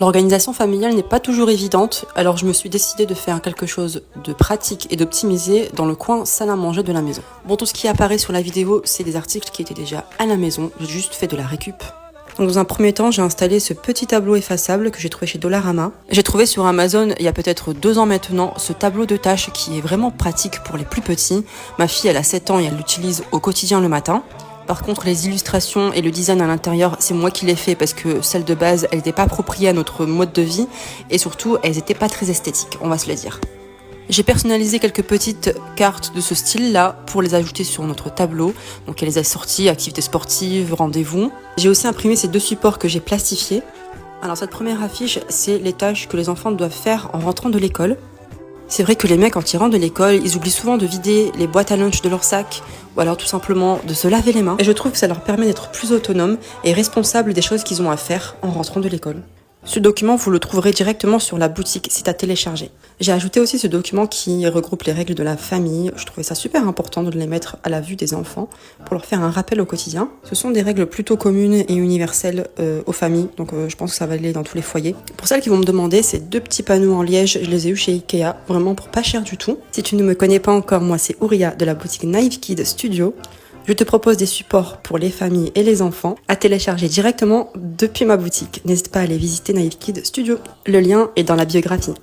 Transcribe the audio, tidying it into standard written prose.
L'organisation familiale n'est pas toujours évidente, alors je me suis décidée de faire quelque chose de pratique et d'optimisé dans le coin salle à manger de la maison. Bon, tout ce qui apparaît sur la vidéo, c'est des articles qui étaient déjà à la maison, j'ai juste fait de la récup. Donc dans un premier temps, j'ai installé ce petit tableau effaçable que j'ai trouvé chez Dollarama. J'ai trouvé sur Amazon il y a peut-être 2 ans maintenant ce tableau de tâches qui est vraiment pratique pour les plus petits. Ma fille, elle a 7 ans et elle l'utilise au quotidien le matin. Par contre, les illustrations et le design à l'intérieur, c'est moi qui les fais parce que celles de base, elles n'étaient pas appropriées à notre mode de vie et surtout, elles n'étaient pas très esthétiques, on va se le dire. J'ai personnalisé quelques petites cartes de ce style-là pour les ajouter sur notre tableau. Donc il y a les assorties, activités sportives, rendez-vous. J'ai aussi imprimé ces 2 supports que j'ai plastifiés. Alors cette première affiche, c'est les tâches que les enfants doivent faire en rentrant de l'école. C'est vrai que les mecs, quand ils rentrent de l'école, ils oublient souvent de vider les boîtes à lunch de leur sac ou alors tout simplement de se laver les mains. Et je trouve que ça leur permet d'être plus autonomes et responsables des choses qu'ils ont à faire en rentrant de l'école. Ce document, vous le trouverez directement sur la boutique, c'est à télécharger. J'ai ajouté aussi ce document qui regroupe les règles de la famille. Je trouvais ça super important de les mettre à la vue des enfants pour leur faire un rappel au quotidien. Ce sont des règles plutôt communes et universelles aux familles, donc je pense que ça va aller dans tous les foyers. Pour celles qui vont me demander, ces 2 petits panneaux en liège, je les ai eus chez Ikea, vraiment pour pas cher du tout. Si tu ne me connais pas encore, moi c'est Ouria de la boutique Naive Kid Studio. Je te propose des supports pour les familles et les enfants à télécharger directement depuis ma boutique. N'hésite pas à aller visiter Naive Kid Studio. Le lien est dans la biographie.